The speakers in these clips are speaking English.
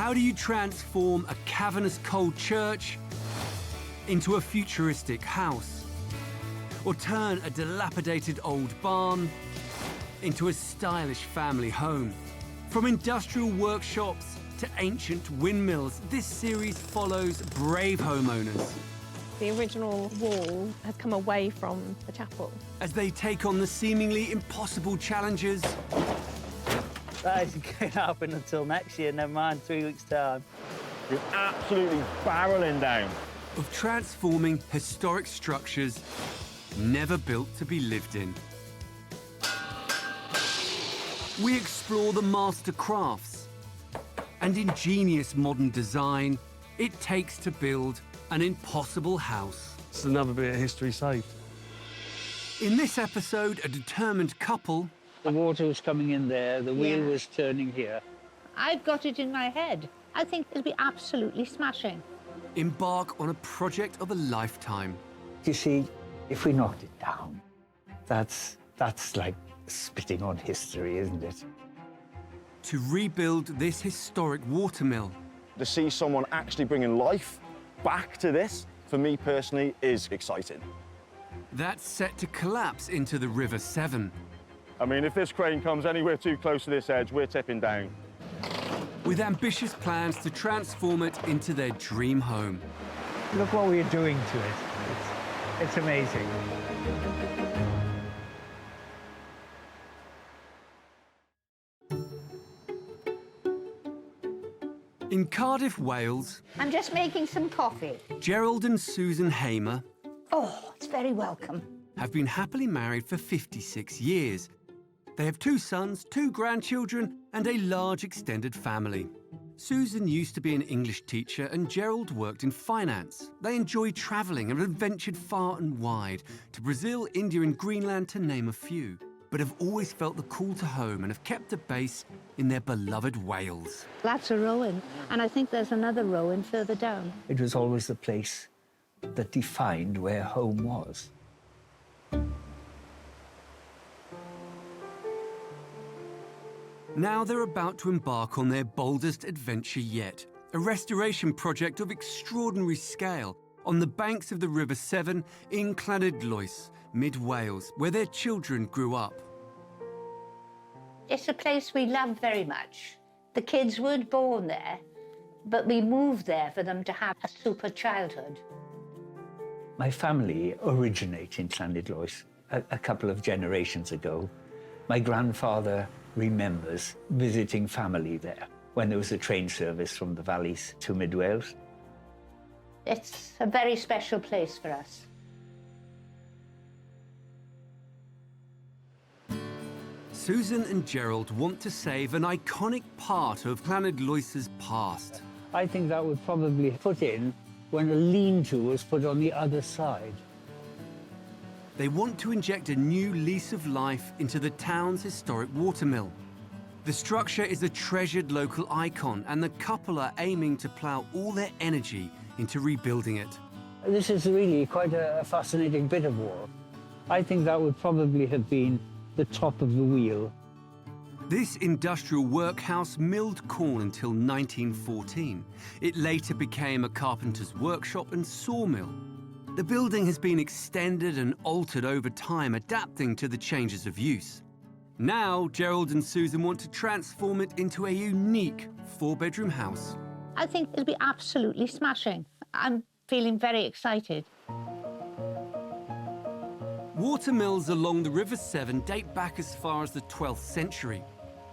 How do you transform a cavernous cold church into a futuristic house? Or turn a dilapidated old barn into a stylish family home? From industrial workshops to ancient windmills, this series follows brave homeowners The original wall has come away from the chapel. as they take on the seemingly impossible challenges That isn't going to happen until next year, never mind 3 weeks' time. You're absolutely barreling down. of transforming historic structures never built to be lived in. We explore the master crafts and ingenious modern design it takes to build an impossible house. It's another bit of history saved. In this episode, a determined couple The water was coming in there, the wheel was turning here. I've got it in my head. I think it'll be absolutely smashing. embark on a project of a lifetime. You see, if we knocked it down, that's like spitting on history, isn't it? To rebuild this historic watermill. To see someone actually bringing life back to this, for me personally, is exciting. That's set to collapse into the River Severn. I mean, if this crane comes anywhere too close to this edge, we're tipping down. With ambitious plans to transform it into their dream home. Look what we're doing to it. It's amazing. In Cardiff, Wales, I'm just making some coffee. Gerald and Susan Hamer Oh, it's very welcome. have been happily married for 56 years. They have 2 sons, 2 grandchildren, and a large extended family. Susan used to be an English teacher and Gerald worked in finance. They enjoy travelling and have ventured far and wide, to Brazil, India and Greenland to name a few, but have always felt the call to home and have kept a base in their beloved Wales. That's a Rowan, and I think there's another Rowan further down. It was always the place that defined where home was. Now they're about to embark on their boldest adventure yet, a restoration project of extraordinary scale on the banks of the River Severn in Llanidloes, mid-Wales, where their children grew up. It's a place we love very much. The kids weren't born there, but we moved there for them to have a super childhood. My family originated in Llanidloes a couple of generations ago. My grandfather remembers visiting family there when there was a train service from the valleys to Mid Wales. It's a very special place for us. Susan and Gerald want to save an iconic part of Llanidloes' past. I think that would probably put in when a lean-to was put on the other side. They want to inject a new lease of life into the town's historic watermill. The structure is a treasured local icon, and the couple are aiming to plough all their energy into rebuilding it. This is really quite a fascinating bit of wall. I think that would probably have been the top of the wheel. This industrial workhouse milled corn until 1914. It later became a carpenter's workshop and sawmill. The building has been extended and altered over time, adapting to the changes of use. Now, Gerald and Susan want to transform it into a unique 4-bedroom house. I think it'll be absolutely smashing. I'm feeling very excited. Watermills along the River Severn date back as far as the 12th century.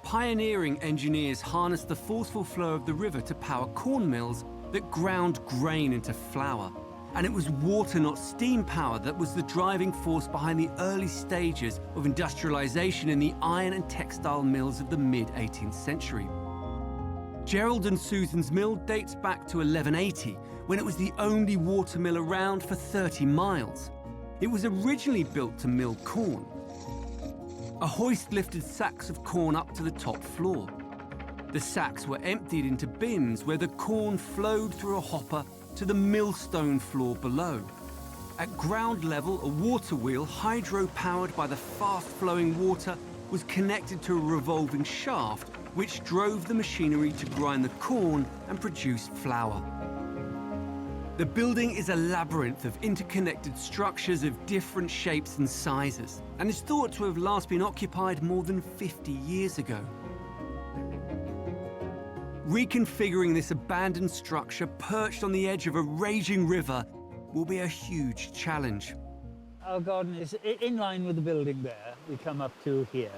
Pioneering engineers harnessed the forceful flow of the river to power corn mills that ground grain into flour. And it was water, not steam power, that was the driving force behind the early stages of industrialization in the iron and textile mills of the mid-18th century. Gerald and Susan's mill dates back to 1180, when it was the only watermill around for 30 miles. It was originally built to mill corn. A hoist lifted sacks of corn up to the top floor. The sacks were emptied into bins where the corn flowed through a hopper to the millstone floor below. At ground level, a water wheel, hydro-powered by the fast-flowing water, was connected to a revolving shaft which drove the machinery to grind the corn and produce flour. The building is a labyrinth of interconnected structures of different shapes and sizes, and is thought to have last been occupied more than 50 years ago. Reconfiguring this abandoned structure perched on the edge of a raging river will be a huge challenge. Our garden is in line with the building there. We come up to here.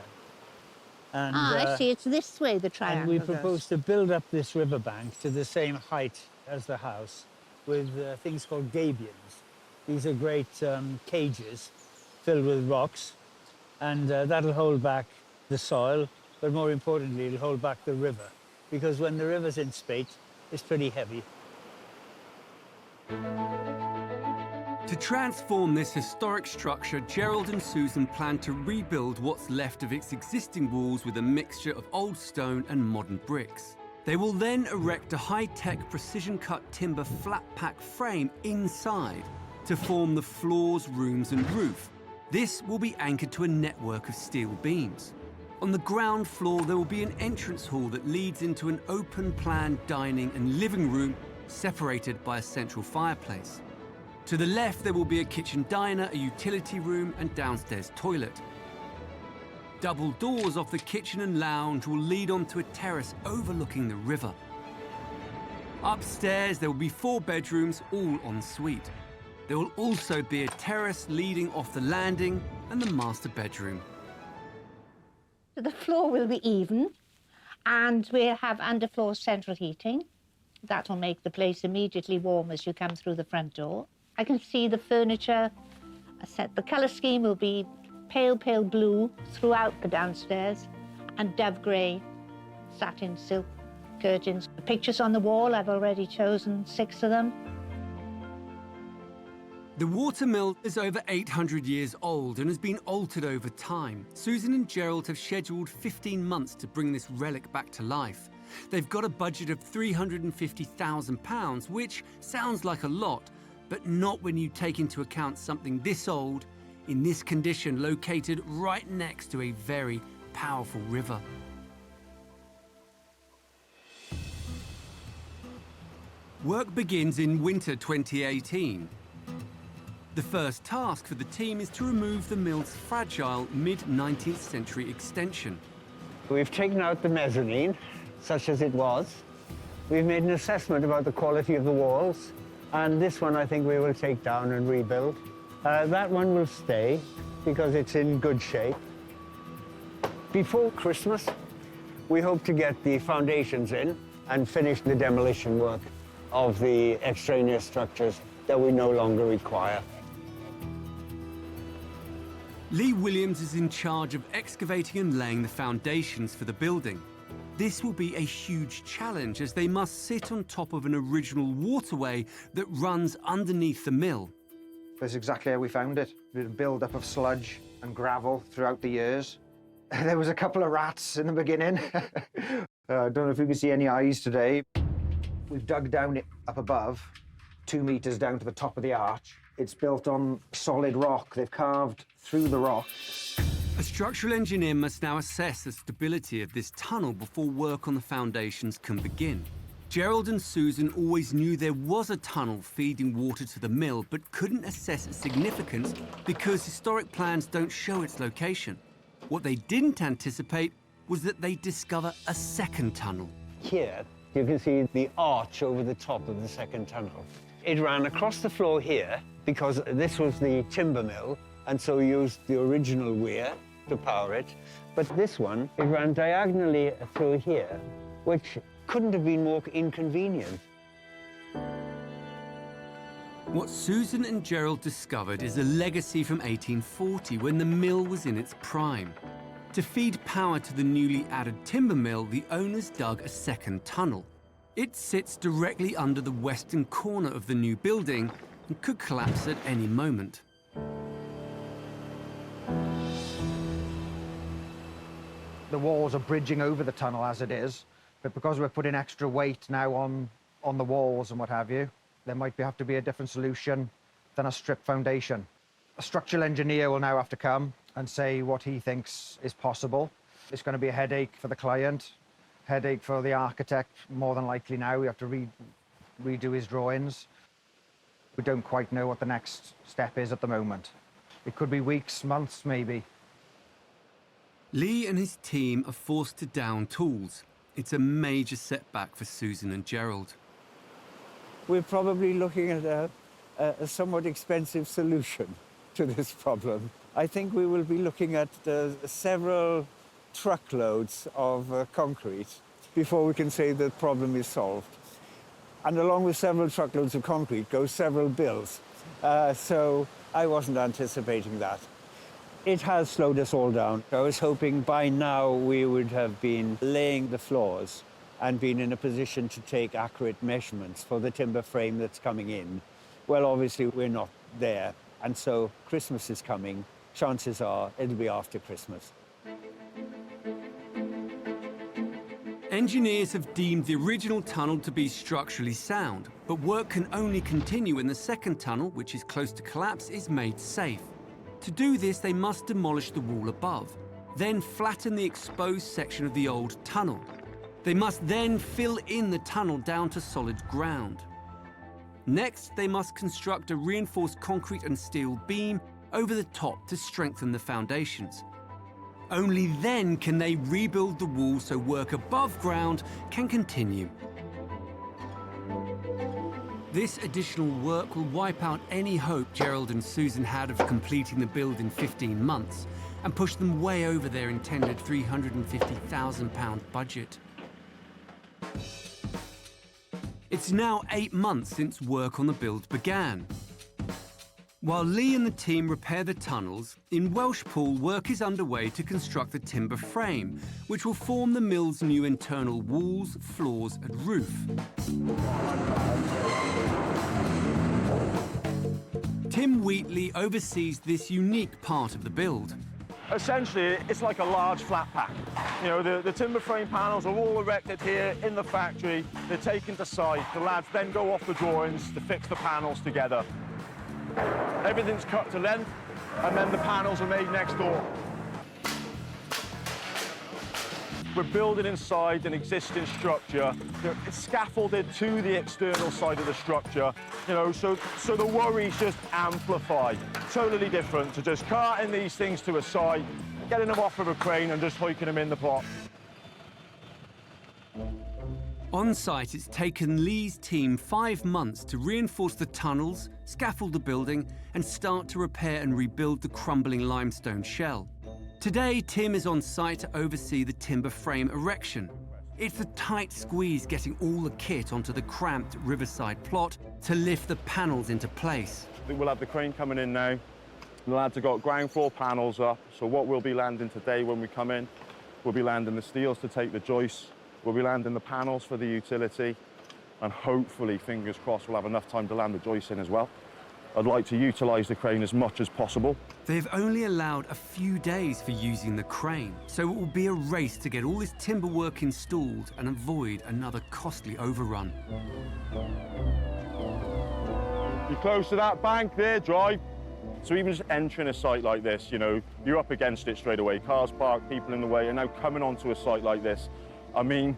And, I see, it's this way, the triangle and we goes. propose to build up this riverbank to the same height as the house with things called gabions. These are great cages filled with rocks, and that'll hold back the soil, but more importantly, it'll hold back the river, because when the river's in spate, it's pretty heavy. To transform this historic structure, Gerald and Susan plan to rebuild what's left of its existing walls with a mixture of old stone and modern bricks. They will then erect a high-tech precision-cut timber flat-pack frame inside to form the floors, rooms and roof. This will be anchored to a network of steel beams. On the ground floor, there will be an entrance hall that leads into an open-plan dining and living room separated by a central fireplace. To the left, there will be a kitchen diner, a utility room and downstairs toilet. Double doors off the kitchen and lounge will lead onto a terrace overlooking the river. Upstairs, there will be 4 bedrooms, all en suite. There will also be a terrace leading off the landing and the master bedroom. The floor will be even, and we'll have underfloor central heating. That will make the place immediately warm as you come through the front door. I can see the furniture. The colour scheme will be pale blue throughout the downstairs, and dove grey satin silk curtains. The pictures on the wall, I've already chosen 6 of them. The watermill is over 800 years old and has been altered over time. Susan and Gerald have scheduled 15 months to bring this relic back to life. They've got a budget of £350,000, which sounds like a lot, but not when you take into account something this old, in this condition, located right next to a very powerful river. Work begins in winter 2018. The first task for the team is to remove the mill's fragile mid-19th century extension. We've taken out the mezzanine, such as it was. We've made an assessment about the quality of the walls, and this one I think we will take down and rebuild. That one will stay because it's in good shape. Before Christmas, we hope to get the foundations in and finish the demolition work of the extraneous structures that we no longer require. Lee Williams is in charge of excavating and laying the foundations for the building. This will be a huge challenge as they must sit on top of an original waterway that runs underneath the mill. That's exactly how we found it. A build-up of sludge and gravel throughout the years. There was a couple of rats in the beginning. I don't know if you can see any eyes today. We've dug down it up above, 2 meters down to the top of the arch. It's built on solid rock. They've carved through the rock. A structural engineer must now assess the stability of this tunnel before work on the foundations can begin. Gerald and Susan always knew there was a tunnel feeding water to the mill, but couldn't assess its significance because historic plans don't show its location. What they didn't anticipate was that they'd discover a second tunnel. Here, you can see the arch over the top of the second tunnel. It ran across the floor here because this was the timber mill, and so we used the original weir to power it. But this one, it ran diagonally through here, which couldn't have been more inconvenient. What Susan and Gerald discovered is a legacy from 1840 when the mill was in its prime. To feed power to the newly added timber mill, the owners dug a second tunnel. It sits directly under the western corner of the new building and could collapse at any moment. The walls are bridging over the tunnel as it is, but because we're putting extra weight now on the walls and what have you, there might have to be a different solution than a strip foundation. A structural engineer will now have to come and say what he thinks is possible. It's going to be a headache for the client, Headache for the architect, more than likely now. We have to redo his drawings. We don't quite know what the next step is at the moment. It could be weeks, months, maybe. Lee and his team are forced to down tools. It's a major setback for Susan and Gerald. We're probably looking at a somewhat expensive solution to this problem. I think we will be looking at several truckloads of concrete before we can say the problem is solved. And along with several truckloads of concrete go several bills. So I wasn't anticipating that. It has slowed us all down. I was hoping by now we would have been laying the floors and been in a position to take accurate measurements for the timber frame that's coming in. Well, obviously we're not there. And so Christmas is coming. Chances are it'll be after Christmas. Engineers have deemed the original tunnel to be structurally sound, but work can only continue when the second tunnel, which is close to collapse, is made safe. To do this, they must demolish the wall above, then flatten the exposed section of the old tunnel. They must then fill in the tunnel down to solid ground. Next, they must construct a reinforced concrete and steel beam over the top to strengthen the foundations. Only then can they rebuild the wall so work above ground can continue. This additional work will wipe out any hope Gerald and Susan had of completing the build in 15 months and push them way over their intended £350,000 budget. It's now 8 months since work on the build began. While Lee and the team repair the tunnels, in Welshpool work is underway to construct the timber frame, which will form the mill's new internal walls, floors and roof. Tim Wheatley oversees this unique part of the build. Essentially, it's like a large flat pack. You know, the timber frame panels are all erected here in the factory. They're taken to site. The lads then go off the drawings to fix the panels together. Everything's cut to length, and then the panels are made next door. We're building inside an existing structure. It's scaffolded to the external side of the structure, you know, so the worries just amplify. Totally different to just carting these things to a site, getting them off of a crane and just hoiking them in the plot. On site, it's taken Lee's team 5 months to reinforce the tunnels, scaffold the building, and start to repair and rebuild the crumbling limestone shell. Today, Tim is on site to oversee the timber frame erection. It's a tight squeeze getting all the kit onto the cramped Riverside plot to lift the panels into place. We'll have the crane coming in now. The lads have got ground floor panels up, so what we'll be landing today when we come in, we'll be landing the steels to take the joists, we'll be landing the panels for the utility, and hopefully, fingers crossed, we'll have enough time to land the joists in as well. I'd like to utilise the crane as much as possible. They've only allowed a few days for using the crane, so it will be a race to get all this timber work installed and avoid another costly overrun. You're close to that bank there, drive. So even just entering a site like this, you know, you're up against it straight away. Cars parked, people in the way, and now coming onto a site like this, I mean,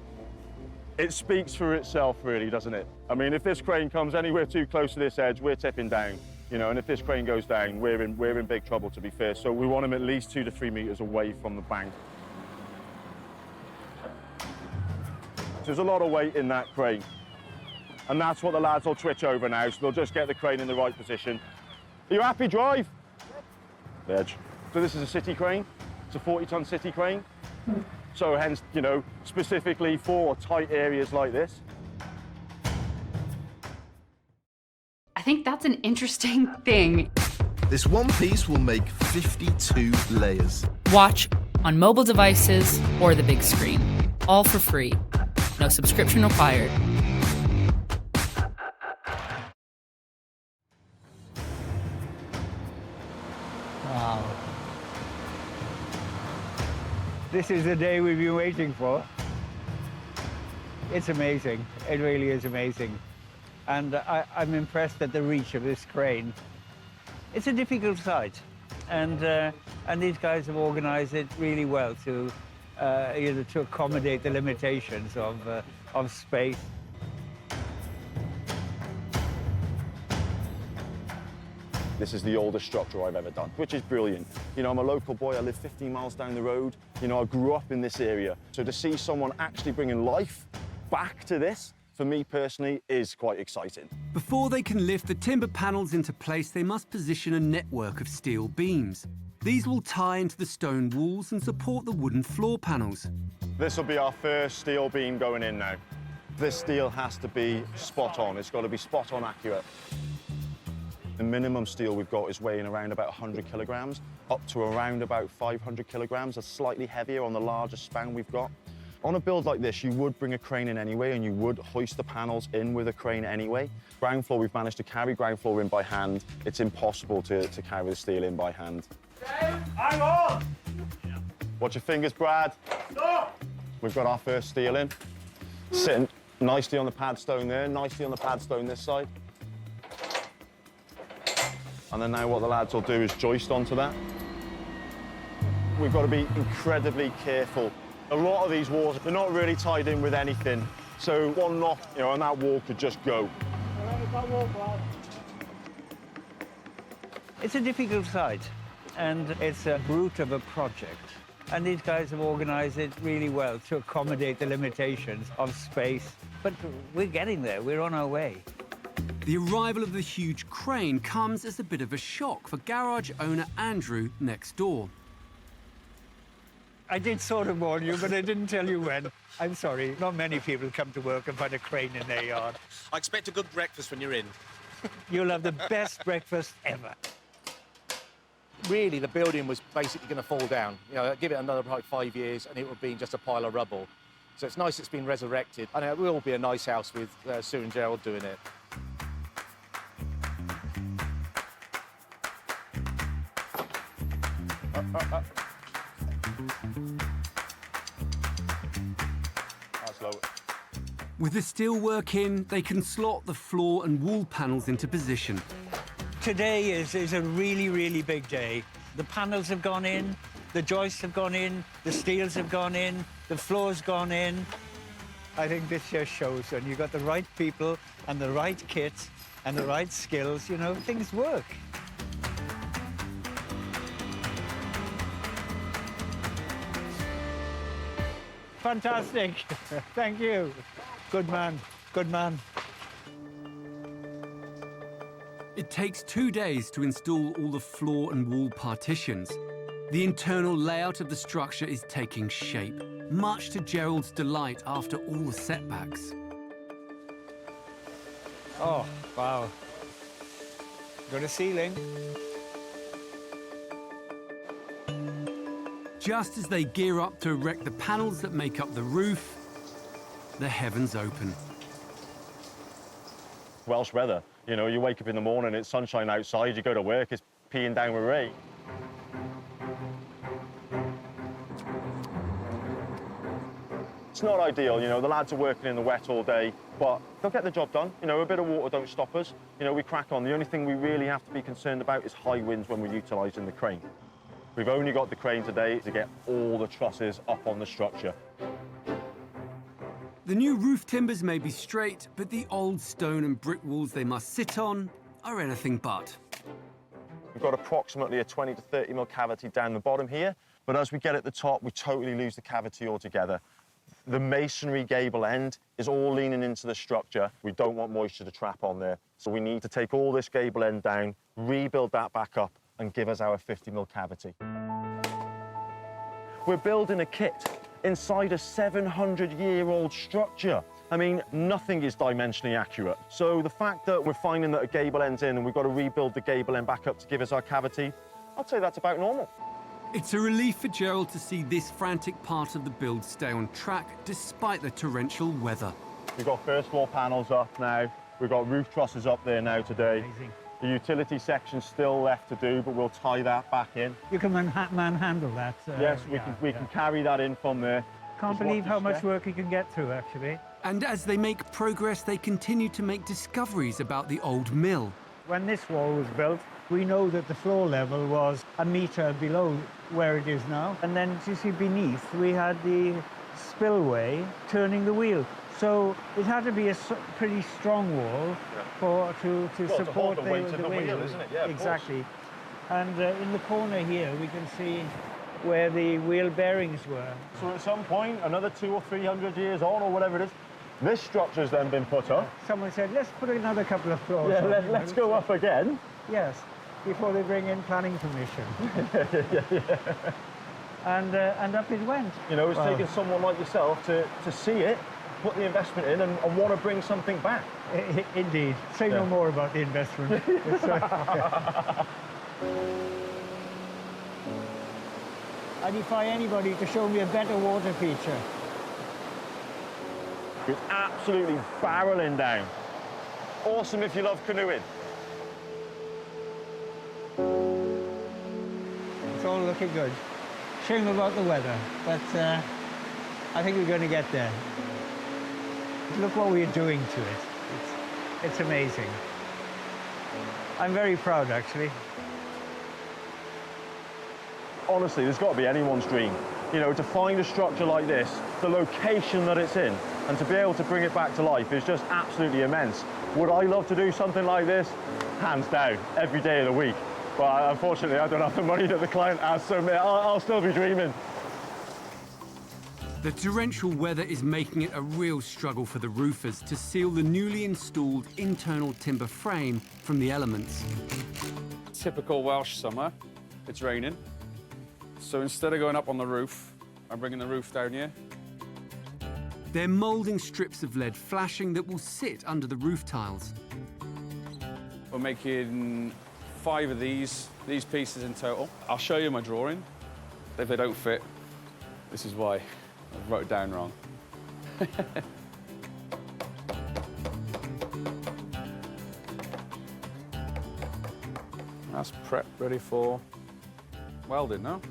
it speaks for itself, really, doesn't it? I mean, if this crane comes anywhere too close to this edge, we're tipping down, you know, and if this crane goes down, we're in big trouble, to be fair. So we want them at least 2 to 3 metres away from the bank. There's a lot of weight in that crane, and that's what the lads will twitch over now, so they'll just get the crane in the right position. Are you happy, drive? Edge. So this is a city crane. It's a 40-ton city crane. So hence, you know, specifically for tight areas like this. I think that's an interesting thing. This one piece will make 52 layers. Watch on mobile devices or the big screen. All for free. No subscription required. Wow. This is the day we've been waiting for. It's amazing. It really is amazing. And I'm impressed at the reach of this crane. It's a difficult site, and these guys have organised it really well to to accommodate the limitations of space. This is the oldest structure I've ever done, which is brilliant. You know, I'm a local boy, I live 15 miles down the road. You know, I grew up in this area. So to see someone actually bringing life back to this, for me personally, is quite exciting. Before they can lift the timber panels into place, they must position a network of steel beams. These will tie into the stone walls and support the wooden floor panels. This will be our first steel beam going in now. This steel has to be spot on. It's got to be spot on accurate. The minimum steel we've got is weighing around about 100 kilograms, up to around about 500 kilograms. That's slightly heavier on the largest span we've got. On a build like this, you would bring a crane in anyway, and you would hoist the panels in with a crane anyway. Ground floor, we've managed to carry ground floor in by hand. It's impossible to carry the steel in by hand. Hang on! Watch your fingers, Brad. Stop! We've got our first steel in. Sitting nicely on the pad stone there, nicely on the pad stone this side. And then now what the lads will do is joist onto that. We've got to be incredibly careful. A lot of these walls, they're not really tied in with anything. So one knock, you know, and that wall could just go. It's a difficult site, and it's a brute of a project. And these guys have organised it really well to accommodate the limitations of space. But we're getting there, we're on our way. The arrival of the huge crane comes as a bit of a shock for garage owner Andrew next door. I did sort of warn you, but I didn't tell you when. I'm sorry, not many people come to work and find a crane in their yard. I expect a good breakfast when you're in. You'll have the best breakfast ever. Really, the building was basically going to fall down. You know, give it another like 5 years and it would be just a pile of rubble. So it's nice it's been resurrected. And it will be a nice house with Sue and Gerald doing it. That's low. With the steel work in, they can slot the floor and wall panels into position. Today is a really, really big day. The panels have gone in, the joists have gone in, the steels have gone in, the floor's gone in. I think this just shows when you've got the right people and the right kit and the right skills, you know, things work. Fantastic. Thank you. Good man. Good man. It takes 2 days to install all the floor and wall partitions. The internal layout of the structure is taking shape, much to Gerald's delight after all the setbacks. Oh, wow. Got a ceiling. Just as they gear up to erect the panels that make up the roof, the heavens open. Welsh weather. You know, you wake up in the morning, it's sunshine outside, you go to work, it's peeing down with rain. It's not ideal, you know, the lads are working in the wet all day, but they'll get the job done. You know, a bit of water don't stop us. You know, we crack on. The only thing we really have to be concerned about is high winds when we're utilising the crane. We've only got the crane today to get all the trusses up on the structure. The new roof timbers may be straight, but the old stone and brick walls they must sit on are anything but. We've got approximately a 20 to 30 mil cavity down the bottom here, but as we get at the top, we totally lose the cavity altogether. The masonry gable end is all leaning into the structure. We don't want moisture to trap on there, so we need to take all this gable end down, rebuild that back up, and give us our 50 mil cavity. We're building a kit inside a 700-year-old structure. I mean, nothing is dimensionally accurate. So the fact that we're finding that a gable end's in and we've got to rebuild the gable end back up to give us our cavity, I'd say that's about normal. It's a relief for Gerald to see this frantic part of the build stay on track despite the torrential weather. We've got first floor panels up now. We've got roof trusses up there now today. Amazing. The utility section's still left to do, but we'll tie that back in. You can manhandle that. Yes, we can carry that in from there. Can't believe how much work you can get through, actually. And as they make progress, they continue to make discoveries about the old mill. When this wall was built, We know that the floor level was a metre below where it is now. And then, you see, beneath, we had the spillway turning the wheel. So it had to be a pretty strong wall to support the weight of the wheel, isn't it? Yeah, exactly. And in the corner here, we can see where the wheel bearings were. So at some point, another 200 or 300 years on, or whatever it is, this structure's then been put up. Someone said, let's put another couple of floors Yeah, on. let's go up again. Yes, before they bring in planning permission. And up it went. You know, it's taken someone like yourself to see it, put the investment in, and want to bring something back. Indeed. Say no more about the investment. I defy anybody to show me a better water feature. It's absolutely barreling down. Awesome if you love canoeing. It's all looking good. Shame about the weather, but I think we're going to get there. Look what we're doing to it. It's amazing. I'm very proud, actually. Honestly, there's got to be anyone's dream. You know, to find a structure like this, the location that it's in, and to be able to bring it back to life is just absolutely immense. Would I love to do something like this? Hands down, every day of the week. But unfortunately, I don't have the money that the client has, so I'll still be dreaming. The torrential weather is making it a real struggle for the roofers to seal the newly installed internal timber frame from the elements. Typical Welsh summer, it's raining. So instead of going up on the roof, I'm bringing the roof down here. They're moulding strips of lead flashing that will sit under the roof tiles. We're making 5 of these pieces in total. I'll show you my drawing. If they don't fit, this is why. I wrote it down wrong. That's prepped, ready for welding now.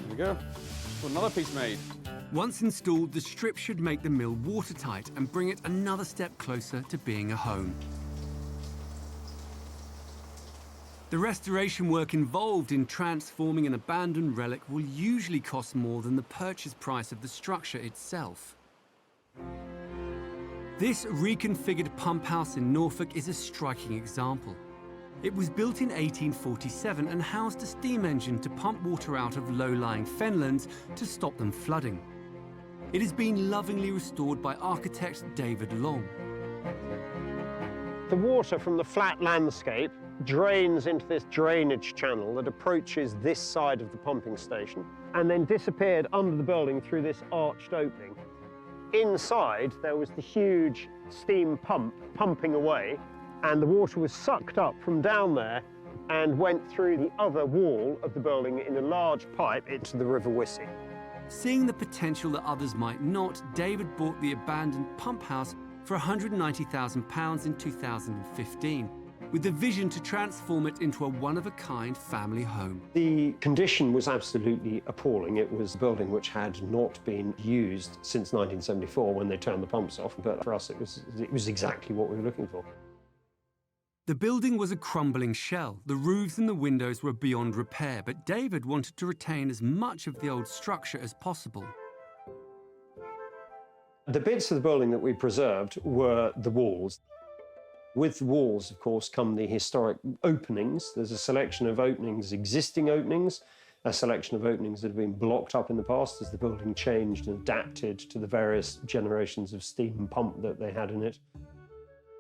There we go. Another piece made. Once installed, the strip should make the mill watertight and bring it another step closer to being a home. The restoration work involved in transforming an abandoned relic will usually cost more than the purchase price of the structure itself. This reconfigured pump house in Norfolk is a striking example. It was built in 1847 and housed a steam engine to pump water out of low-lying fenlands to stop them flooding. It has been lovingly restored by architect David Long. The water from the flat landscape drains into this drainage channel that approaches this side of the pumping station and then disappeared under the building through this arched opening. Inside, there was the huge steam pump pumping away, and the water was sucked up from down there and went through the other wall of the building in a large pipe into the River Wissey. Seeing the potential that others might not, David bought the abandoned pump house for £190,000 in 2015, with the vision to transform it into a one-of-a-kind family home. The condition was absolutely appalling. It was a building which had not been used since 1974 when they turned the pumps off, but for us it was exactly what we were looking for. The building was a crumbling shell. The roofs and the windows were beyond repair, but David wanted to retain as much of the old structure as possible. The bits of the building that we preserved were the walls. With the walls, of course, come the historic openings. There's a selection of openings, existing openings, a selection of openings that have been blocked up in the past as the building changed and adapted to the various generations of steam pump that they had in it.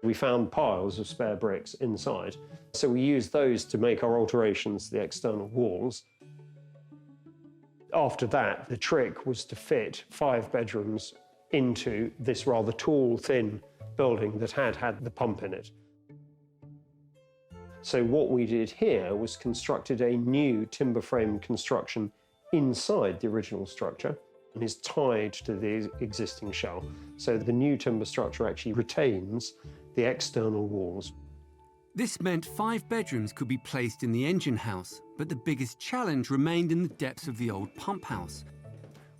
We found piles of spare bricks inside, so we used those to make our alterations to the external walls. After that, the trick was to fit 5 bedrooms into this rather tall, thin building that had the pump in it. So what we did here was constructed a new timber frame construction inside the original structure and is tied to the existing shell. So the new timber structure actually retains the external walls. This meant 5 bedrooms could be placed in the engine house, but the biggest challenge remained in the depths of the old pump house.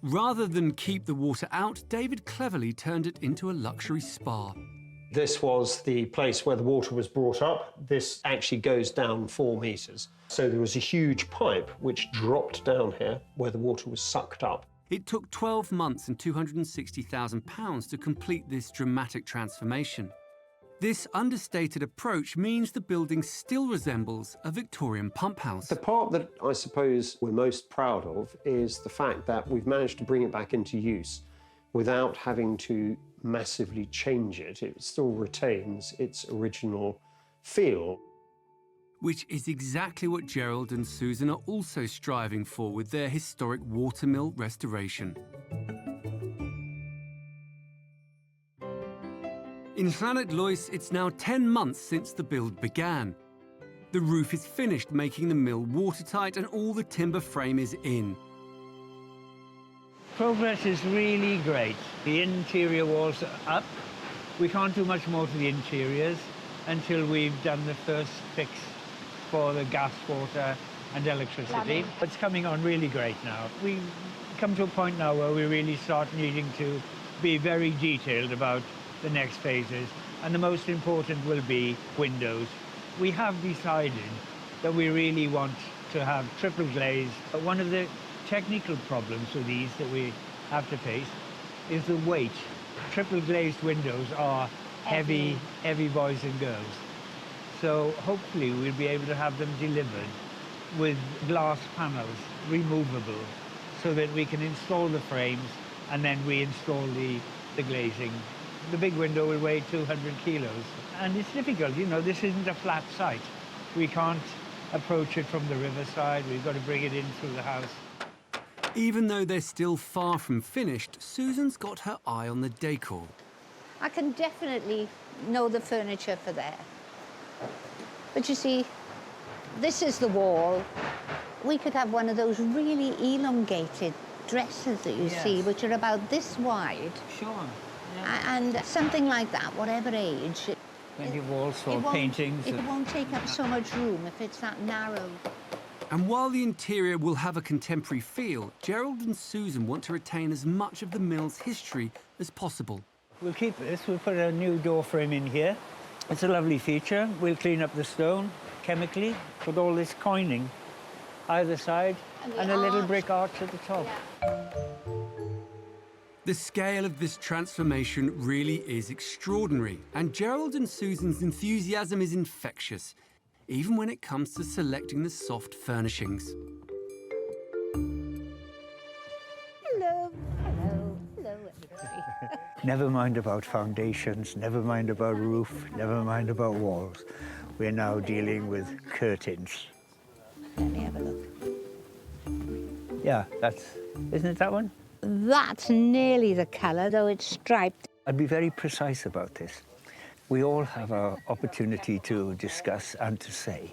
Rather than keep the water out, David cleverly turned it into a luxury spa. This was the place where the water was brought up. This actually goes down 4 metres. So there was a huge pipe which dropped down here where the water was sucked up. It took 12 months and £260,000 to complete this dramatic transformation. This understated approach means the building still resembles a Victorian pump house. The part that I suppose we're most proud of is the fact that we've managed to bring it back into use without having to massively change it. It still retains its original feel. Which is exactly what Gerald and Susan are also striving for with their historic watermill restoration. In Llanidloes, it's now 10 months since the build began. The roof is finished, making the mill watertight, and all the timber frame is in. Progress is really great. The interior walls are up. We can't do much more to the interiors until we've done the first fix for the gas, water and electricity. It's coming on really great now. We've come to a point now where we really start needing to be very detailed about the next phases, and the most important will be windows. We have decided that we really want to have triple glaze. But one of the technical problems with these that we have to face is the weight. Triple glazed windows are heavy boys and girls. So hopefully we'll be able to have them delivered with glass panels, removable, so that we can install the frames and then reinstall the glazing. The big window will weigh 200 kilos. And it's difficult, you know, this isn't a flat site. We can't approach it from the riverside. We've got to bring it in through the house. Even though they're still far from finished, Susan's got her eye on the decor. I can definitely know the furniture for there. But you see, this is the wall. We could have one of those really elongated dresses that you see, which are about this wide. Sure. And something like that, whatever age. Plenty of walls for paintings. It won't take up so much room if it's that narrow. And while the interior will have a contemporary feel, Gerald and Susan want to retain as much of the mill's history as possible. We'll keep this. We'll put a new door frame in here. It's a lovely feature. We'll clean up the stone chemically, put all this coining either side, and a little brick arch at the top. The scale of this transformation really is extraordinary, and Gerald and Susan's enthusiasm is infectious, even when it comes to selecting the soft furnishings. Hello, hello, hello, everybody. Never mind about foundations, never mind about roof, never mind about walls. We're now dealing with curtains. Let me have a look. Yeah, isn't it that one? That's nearly the colour, though it's striped. I'd be very precise about this. We all have our opportunity to discuss and to say.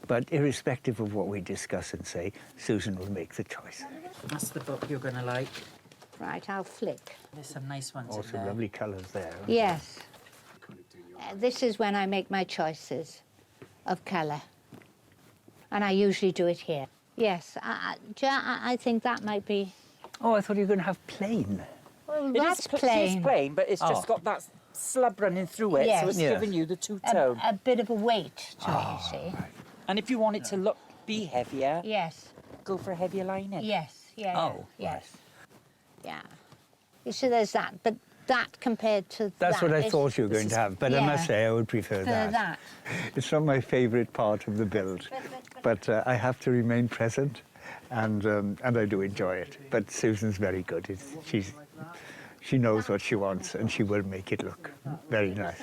But irrespective of what we discuss and say, Susan will make the choice. That's the book you're going to like. Right, I'll flick. There's some nice ones Also in there. lovely colours there. Yes. This is when I make my choices of colour. And I usually do it here. Yes, I think that might be... Oh, I thought you were going to have plain. Well, It that's is plain. plain, but it's just got that slub running through it, Yes. so it's giving you the two-tone. A bit of a weight to it, you see. And if you want it to be heavier, Yes. go for a heavier lining. Yes, yeah. Oh, yes. Yeah. You see, there's that, but that compared to That's that what I is- thought you were going to have, but I must say I would prefer For that. that. It's not my favourite part of the build, but I have to remain present, and I do enjoy it. But Susan's very good. She knows what she wants, and she will make it look very nice.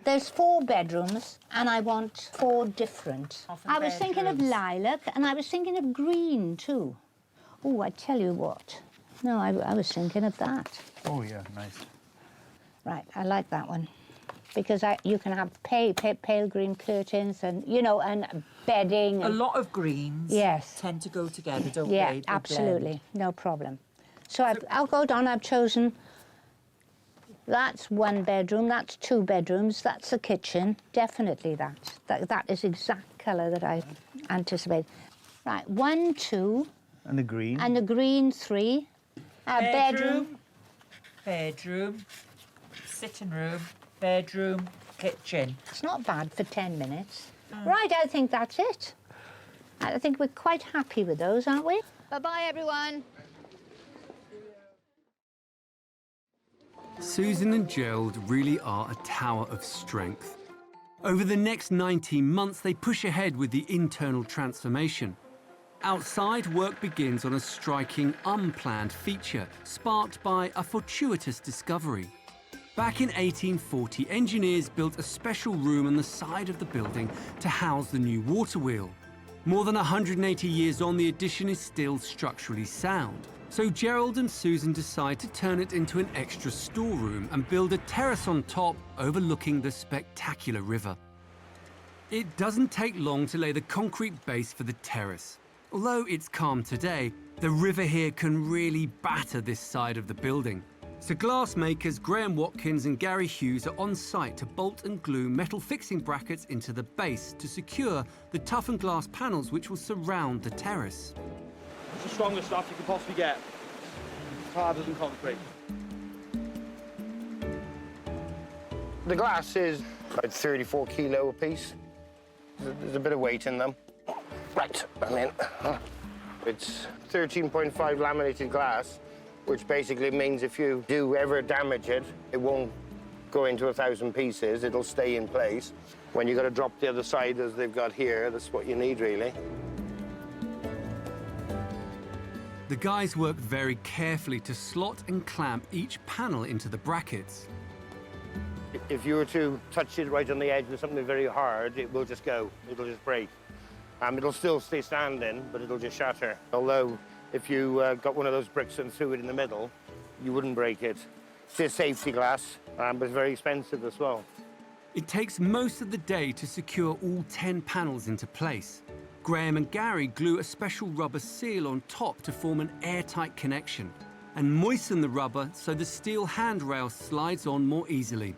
There's 4 bedrooms, and I want 4 different. I was thinking of lilac, and I was thinking of green, too. Oh, I tell you what. No, I was thinking of that. Oh, yeah, nice. Right, I like that one. Because you can have pale green curtains and, you know, and bedding. A lot of greens tend to go together, don't they? Yeah, They absolutely. blend. No problem. So I'll go down. I've chosen... That's 1 bedroom, that's 2 bedrooms, that's a kitchen. Definitely that is exact colour that I anticipate. Right, 1, 2... And the green? And the green 3. A bedroom. Bedroom. Sitting room. bedroom, kitchen. It's not bad for 10 minutes. Right, I think that's it. I think we're quite happy with those, aren't we? Bye-bye, everyone. Susan and Gerald really are a tower of strength. Over the next 19 months, they push ahead with the internal transformation. Outside, work begins on a striking, unplanned feature, sparked by a fortuitous discovery. Back in 1840, engineers built a special room on the side of the building to house the new water wheel. More than 180 years on, the addition is still structurally sound. So Gerald and Susan decide to turn it into an extra storeroom and build a terrace on top overlooking the spectacular river. It doesn't take long to lay the concrete base for the terrace. Although it's calm today, the river here can really batter this side of the building. So glass makers Graham Watkins and Gary Hughes are on site to bolt and glue metal fixing brackets into the base to secure the toughened glass panels which will surround the terrace. It's the strongest stuff you can possibly get. It's harder than concrete. The glass is about 34 kilo a piece. There's a bit of weight in them. Right, I'm in. It's 13.5 laminated glass, which basically means if you do ever damage it, it won't go into 1,000 pieces, it'll stay in place. When you've got to drop the other side as they've got here, that's what you need, really. The guys work very carefully to slot and clamp each panel into the brackets. If you were to touch it right on the edge with something very hard, it will just go, it'll just break. It'll still stay standing, but it'll just shatter. Although, if you got one of those bricks and threw it in the middle, you wouldn't break it. It's a safety glass, but it's very expensive as well. It takes most of the day to secure all 10 panels into place. Graham and Gary glue a special rubber seal on top to form an airtight connection and moisten the rubber so the steel handrail slides on more easily.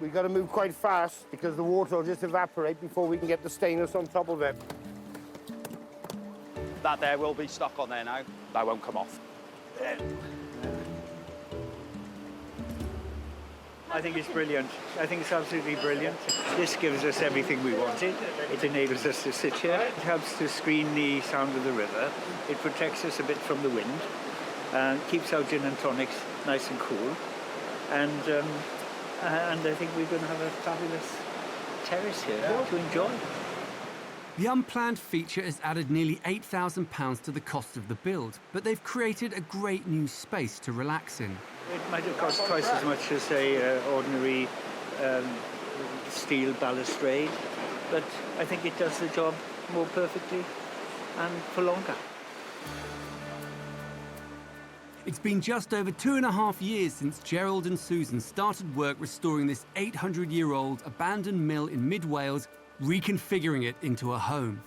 We've got to move quite fast because the water will just evaporate before we can get the stainless on top of it. That there will be stuck on there now. That won't come off. I think it's brilliant. I think it's absolutely brilliant. This gives us everything we wanted. It enables us to sit here. It helps to screen the sound of the river. It protects us a bit from the wind and keeps our gin and tonics nice and cool. And I think we're going to have a fabulous terrace here to enjoy. The unplanned feature has added nearly £8,000 to the cost of the build, but they've created a great new space to relax in. It might have cost twice as much as a ordinary steel balustrade, but I think it does the job more perfectly and for longer. It's been just over 2.5 years since Gerald and Susan started work restoring this 800-year-old abandoned mill in mid-Wales, reconfiguring it into a home.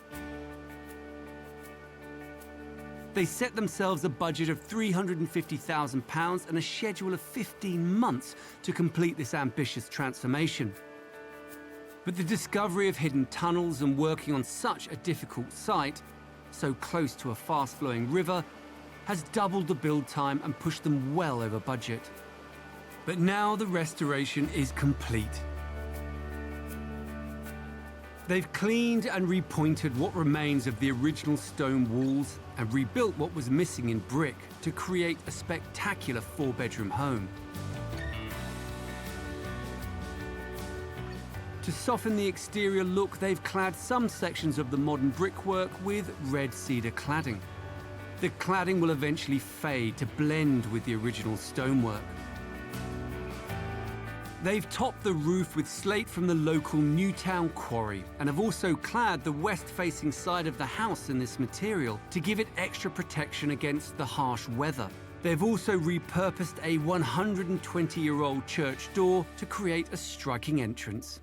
They set themselves a budget of £350,000 and a schedule of 15 months to complete this ambitious transformation. But the discovery of hidden tunnels and working on such a difficult site, so close to a fast-flowing river, has doubled the build time and pushed them well over budget. But now the restoration is complete. They've cleaned and repointed what remains of the original stone walls and rebuilt what was missing in brick to create a spectacular 4-bedroom home. To soften the exterior look, they've clad some sections of the modern brickwork with red cedar cladding. The cladding will eventually fade to blend with the original stonework. They've topped the roof with slate from the local Newtown quarry and have also clad the west-facing side of the house in this material to give it extra protection against the harsh weather. They've also repurposed a 120-year-old church door to create a striking entrance.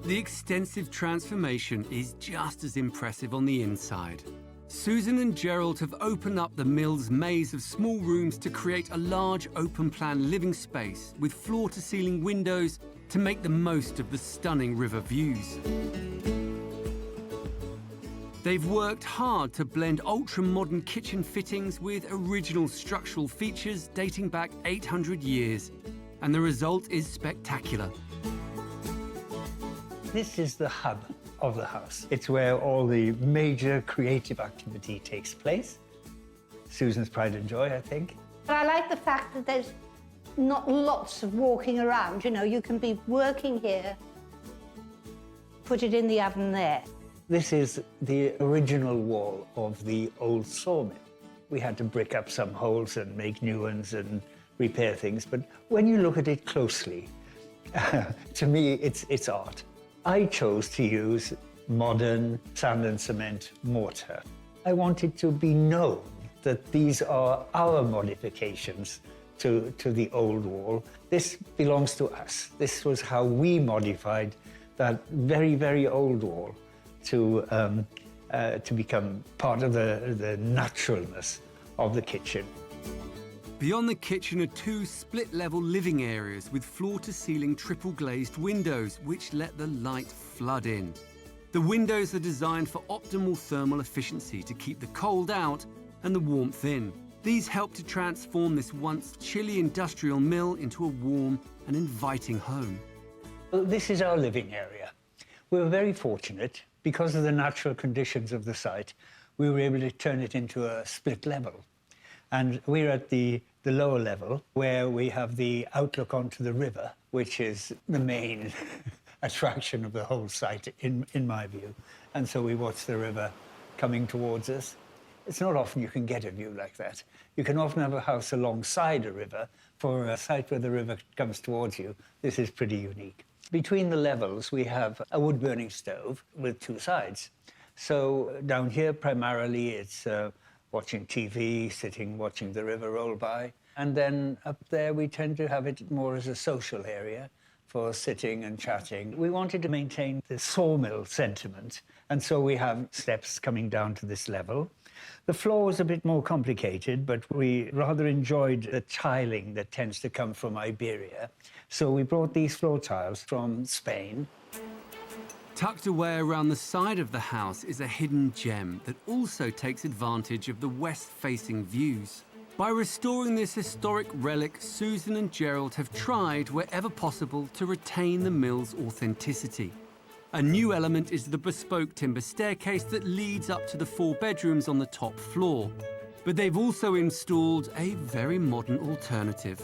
The extensive transformation is just as impressive on the inside. Susan and Gerald have opened up the mill's maze of small rooms to create a large open-plan living space with floor-to-ceiling windows to make the most of the stunning river views. They've worked hard to blend ultra-modern kitchen fittings with original structural features dating back 800 years. And the result is spectacular. This is the hub of the house. It's where all the major creative activity takes place. Susan's pride and joy, I think. I like the fact that there's not lots of walking around. You know, you can be working here, put it in the oven there. This is the original wall of the old sawmill. We had to brick up some holes and make new ones and repair things, but when you look at it closely, to me, it's art. I chose to use modern sand and cement mortar. I wanted to be known that these are our modifications to the old wall. This belongs to us. This was how we modified that very, very old wall to become part of the naturalness of the kitchen. Beyond the kitchen are two split-level living areas with floor-to-ceiling triple-glazed windows, which let the light flood in. The windows are designed for optimal thermal efficiency to keep the cold out and the warmth in. These help to transform this once chilly industrial mill into a warm and inviting home. This is our living area. We were very fortunate. Because of the natural conditions of the site, we were able to turn it into a split level. And we're at the lower level, where we have the outlook onto the river, which is the main attraction of the whole site, in my view. And so we watch the river coming towards us. It's not often you can get a view like that. You can often have a house alongside a river. For a site where the river comes towards you, this is pretty unique. Between the levels, we have a wood-burning stove with two sides. So down here, primarily, it's watching TV, sitting, watching the river roll by. And then up there, we tend to have it more as a social area for sitting and chatting. We wanted to maintain the sawmill sentiment, and so we have steps coming down to this level. The floor was a bit more complicated, but we rather enjoyed the tiling that tends to come from Iberia. So we brought these floor tiles from Spain. Tucked away around the side of the house is a hidden gem that also takes advantage of the west-facing views. By restoring this historic relic, Susan and Gerald have tried, wherever possible, to retain the mill's authenticity. A new element is the bespoke timber staircase that leads up to the 4 bedrooms on the top floor. But they've also installed a very modern alternative.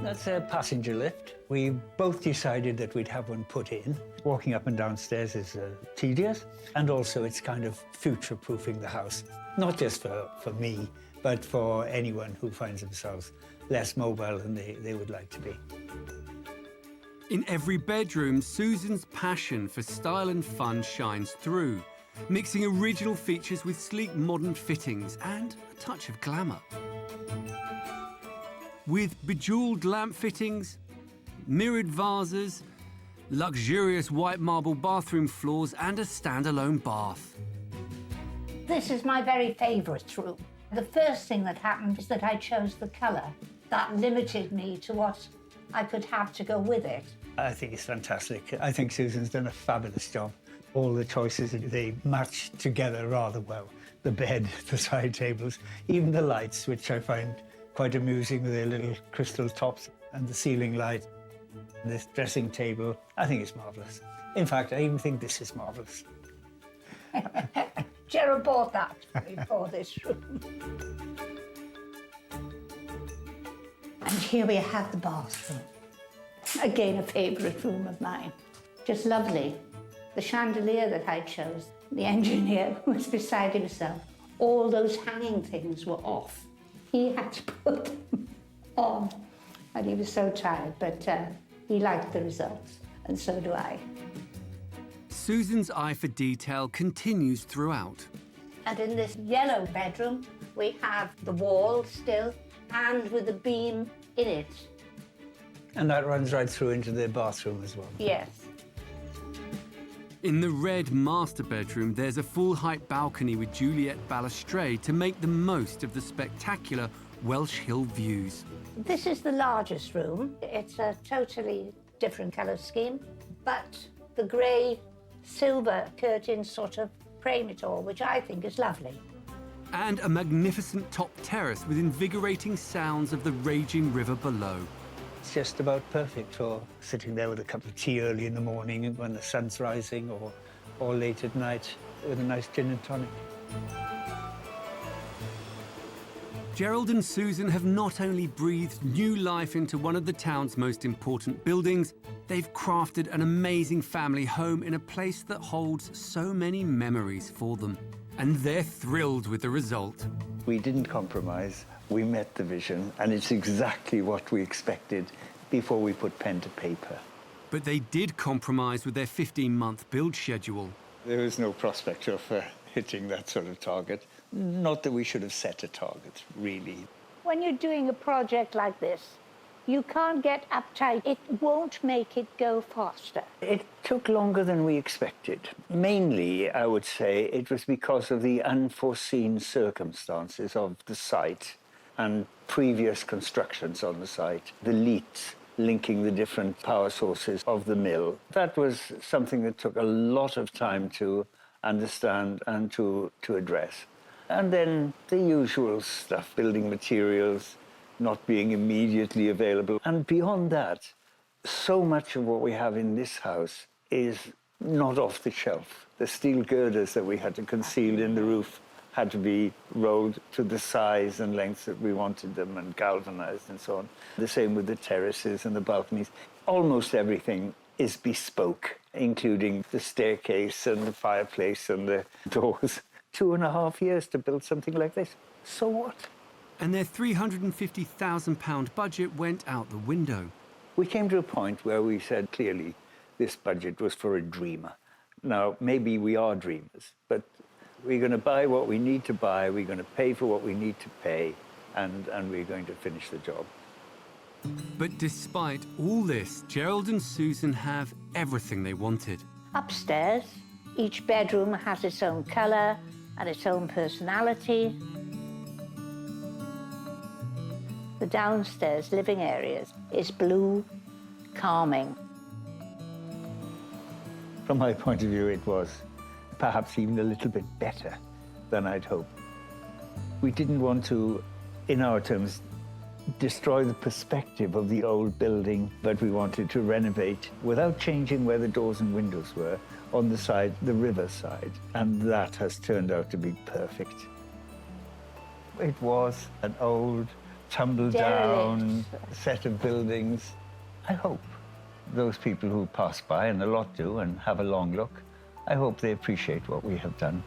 That's a passenger lift. We both decided that we'd have one put in. Walking up and down stairs is tedious, and also it's kind of future-proofing the house. Not just for me, but for anyone who finds themselves less mobile than they would like to be. In every bedroom, Susan's passion for style and fun shines through, mixing original features with sleek modern fittings and a touch of glamour. With bejeweled lamp fittings, mirrored vases, luxurious white marble bathroom floors and a standalone bath. This is my very favourite room. The first thing that happened is that I chose the colour. That limited me to what I could have to go with it. I think it's fantastic. I think Susan's done a fabulous job. All the choices, they match together rather well. The bed, the side tables, even the lights, which I find quite amusing with their little crystal tops, and the ceiling light. This dressing table, I think it's marvellous. In fact, I even think this is marvellous. Gerald bought that for this room. And here we have the bathroom. Again, a favourite room of mine. Just lovely. The chandelier that I chose, the engineer was beside himself. All those hanging things were off. He had to put them on. And he was so tired, but he liked the results, and so do I. Susan's eye for detail continues throughout. And in this yellow bedroom, we have the wall still, and with a beam in it. And that runs right through into the bathroom as well. Yes. In the red master bedroom, there's a full-height balcony with Juliet balustrade to make the most of the spectacular Welsh Hill views. This is the largest room. It's a totally different colour scheme, but the grey silver curtains sort of frame it all, which I think is lovely. And a magnificent top terrace with invigorating sounds of the raging river below. It's just about perfect for sitting there with a cup of tea early in the morning when the sun's rising, or late at night with a nice gin and tonic. Gerald and Susan have not only breathed new life into one of the town's most important buildings, they've crafted an amazing family home in a place that holds so many memories for them. And they're thrilled with the result. We didn't compromise. We met the vision, and it's exactly what we expected before we put pen to paper. But they did compromise with their 15-month build schedule. There was no prospect of hitting that sort of target. Not that we should have set a target, really. When you're doing a project like this, you can't get uptight. It won't make it go faster. It took longer than we expected. Mainly, I would say, it was because of the unforeseen circumstances of the site and previous constructions on the site, the leaks linking the different power sources of the mill. That was something that took a lot of time to understand and to address. And then the usual stuff, building materials not being immediately available. And beyond that, so much of what we have in this house is not off the shelf. The steel girders that we had to conceal in the roof had to be rolled to the size and lengths that we wanted them and galvanized and so on. The same with the terraces and the balconies. Almost everything is bespoke, including the staircase and the fireplace and the doors. 2.5 years to build something like this. So what? And their £350,000 budget went out the window. We came to a point where we said clearly this budget was for a dreamer. Now, maybe we are dreamers, but we're going to buy what we need to buy, we're going to pay for what we need to pay, and we're going to finish the job. But despite all this, Gerald and Susan have everything they wanted. Upstairs, each bedroom has its own colour and its own personality. The downstairs living areas is blue, calming. From my point of view, it was perhaps even a little bit better than I'd hoped. We didn't want to, in our terms, destroy the perspective of the old building, but we wanted to renovate without changing where the doors and windows were on the side, the Riverside, and that has turned out to be perfect. It was an old, tumble-down set of buildings. I hope those people who pass by, and a lot do, and have a long look, I hope they appreciate what we have done.